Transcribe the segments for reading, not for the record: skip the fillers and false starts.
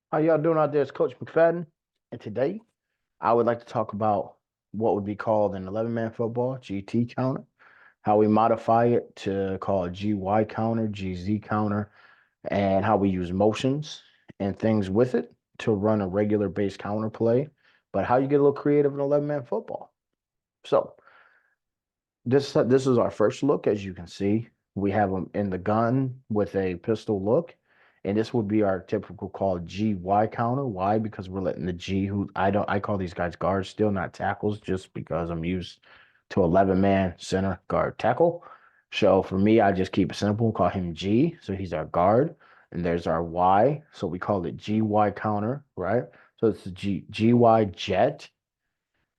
How y'all doing out there? It's Coach McFadden, and today I would like to talk about what would be called an 11-man football GT counter, how we modify it to call a GY counter, GZ counter, and how we use motions and things with it to run a regular base counter play, but how you get a little creative in 11-man football. So this is our first look. As you can see, we have them in the gun with a pistol look. And this would be our typical call GY counter. Why? Because we're letting the G who I call these guys guards still, not tackles, just because I'm used to 11-man center guard tackle. So for me, I just keep it simple, call him G. So he's our guard. And there's our Y. So we call it GY counter, right? So it's the GY jet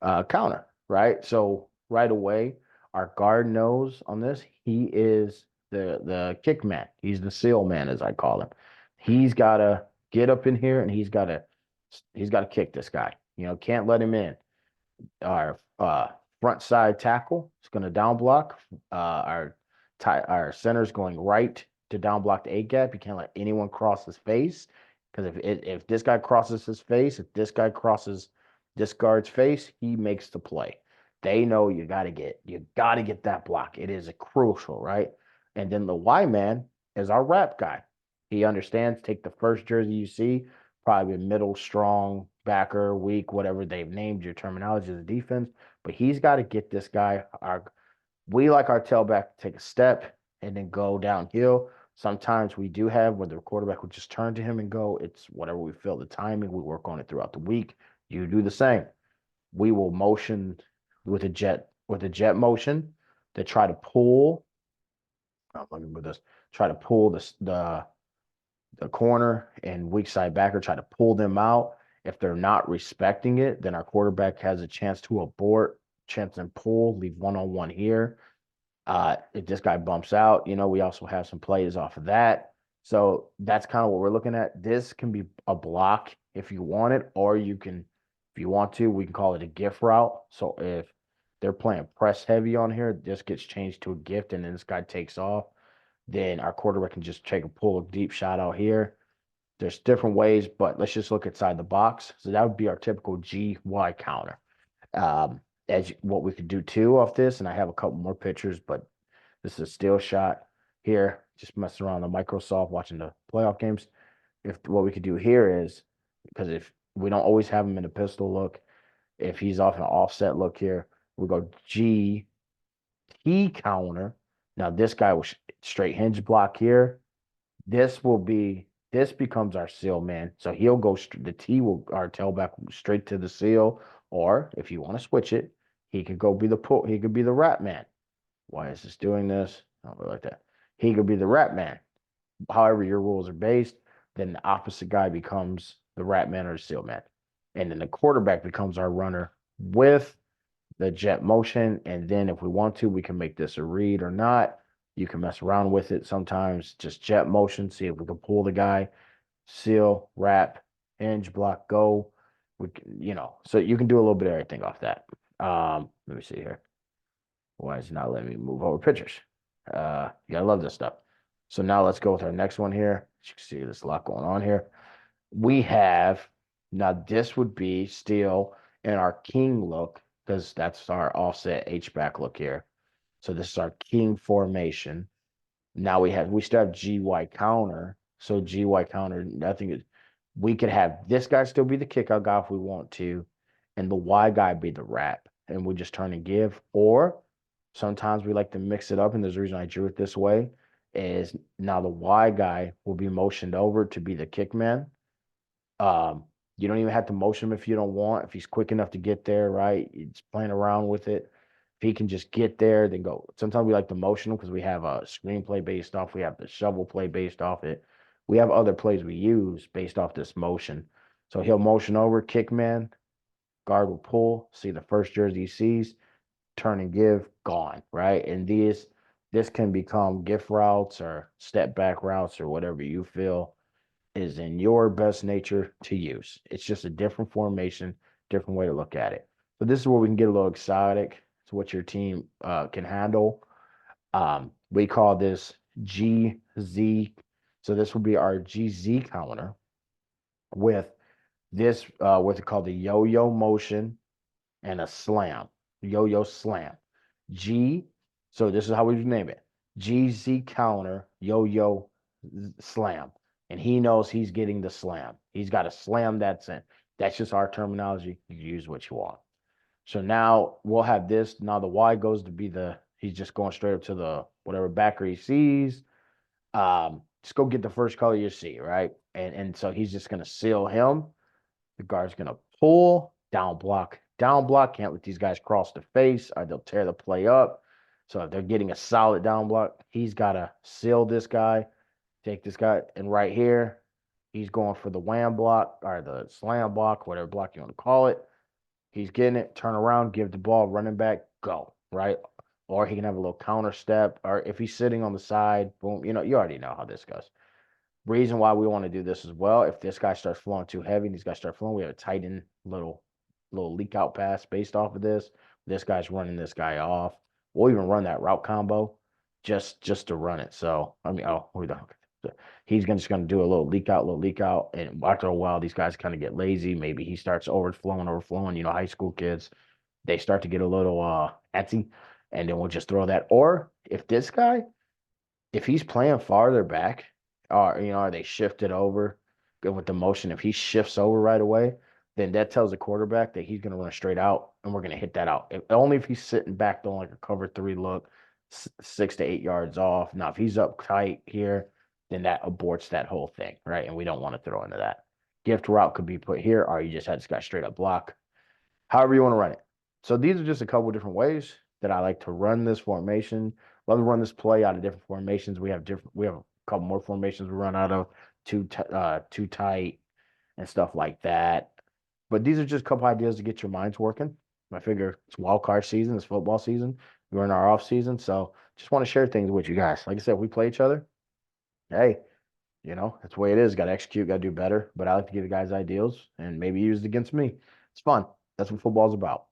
counter, right? So right away, our guard knows on this. He is the kick man. He's the seal man, as I call him. He's gotta get up in here and he's gotta kick this guy. Can't let him in. Our front side tackle is gonna down block. Our center's going right to down block the A gap. You can't let anyone cross his face because if this guy crosses his face, if this guy crosses this guard's face, he makes the play. They know you gotta get that block. It is a crucial, right? And then the Y man is our wrap guy. He understands. Take the first jersey you see, probably a middle strong backer, weak, whatever they've named your terminology of the defense. But he's got to get this guy. We like our tailback to take a step and then go downhill. Sometimes we do have where the quarterback would just turn to him and go. It's whatever we feel the timing. We work on it throughout the week. You do the same. We will motion with a jet motion to try to pull. Let me put this. Try to pull the corner and weak side backer, try to pull them out. If they're not respecting it, then our quarterback has a chance to abort, chance and pull, leave one-on-one here. If this guy bumps out, we also have some plays off of that. So that's kind of what we're looking at. This can be a block if you want it, or if you want to, we can call it a gift route. So if they're playing press heavy on here, this gets changed to a gift, and then this guy takes off. Then our quarterback can just take a pull a deep shot out here. There's different ways, but let's just look inside the box. So that would be our typical GY counter. Um, what we could do too off this, and I have a couple more pictures, but this is a still shot here. Just messing around on Microsoft, watching the playoff games. If what we could do here is because if we don't always have him in a pistol look, if he's off an offset look here, we go G T counter. Now this guy was straight hinge block here. This becomes our seal man. So he'll go the T will our tailback straight to the seal, or if you want to switch it, he could go be the pull. He could be the rat man. Why is this doing this? I don't really like that. He could be the rat man. However, your rules are based, then the opposite guy becomes the rat man or the seal man, and then the quarterback becomes our runner with the jet motion. And then if we want to, we can make this a read or not. You can mess around with it. Sometimes just jet motion, see if we can pull the guy, seal, wrap, hinge, block, go. So you can do a little bit of everything off that. Let me see here. Why is it not letting me move over pictures? Yeah, I love this stuff. So now let's go with our next one here. As you can see, there's a lot going on here. We have now this would be still in our king look because that's our offset H back look here. So this is our king formation. Now we still have GY counter. So GY counter, nothing is we could have this guy still be the kickout guy if we want to, and the Y guy be the wrap, and we just turn and give. Or sometimes we like to mix it up, and there's a reason I drew it this way, is now the Y guy will be motioned over to be the kick man. You don't even have to motion him if you don't want. If he's quick enough to get there, right? He's playing around with it. If he can just get there, then go. Sometimes we like to motion him because we have a screenplay based off. We have the shovel play based off it. We have other plays we use based off this motion. So he'll motion over, kick man, guard will pull, see the first jersey he sees, turn and give, gone, right? And this can become gift routes or step back routes or whatever you feel is in your best nature to use. It's just a different formation, different way to look at it. So this is where we can get a little exotic. It's what your team can handle. We call this GZ. So this will be our GZ counter. with this, what's it called, the yo-yo motion and a slam, yo-yo slam. G, so this is how we name it. GZ counter, yo-yo slam. And he knows he's getting the slam. He's got a slam that's in. That's just our terminology. You use what you want. So now we'll have this. Now the Y goes to be he's just going straight up to the whatever backer he sees. Just go get the first color you see, right? And so he's just gonna seal him. The guard's gonna pull, down block, down block. Can't let these guys cross the face or they'll tear the play up. So if they're getting a solid down block, he's gotta seal this guy, take this guy, and right here, he's going for the wham block or the slam block, whatever block you want to call it. He's getting it, turn around, give the ball, running back, go, right? Or he can have a little counter step, or if he's sitting on the side, boom, you already know how this goes. Reason why we want to do this as well, if this guy starts flowing too heavy and these guys start flowing, we have a tight end little leak out pass based off of this. This guy's running this guy off. We'll even run that route combo just to run it. So I mean, we don't. He's just going to do a little leak out, and after a while, these guys kind of get lazy. Maybe he starts overflowing. You know, high school kids, they start to get a little antsy, and then we'll just throw that. Or if this guy, if he's playing farther back, or or they shifted over good with the motion, if he shifts over right away, then that tells the quarterback that he's going to run straight out, and we're going to hit that out. Only if he's sitting back doing like a cover 3 look, 6 to 8 yards off. Now, if he's up tight here, then that aborts that whole thing, right? And we don't want to throw into that. Gift route could be put here, or you just had this guy straight up block. However you want to run it. So these are just a couple different ways that I like to run this formation. Love to run this play out of different formations. We have a couple more formations we run out of, too tight and stuff like that. But these are just a couple ideas to get your minds working. I figure it's wild card season, it's football season. We're in our off season, so just want to share things with you guys. Like I said, we play each other. Hey, that's the way it is. Got to execute, got to do better. But I like to give you guys ideas and maybe use it against me. It's fun. That's what football's about.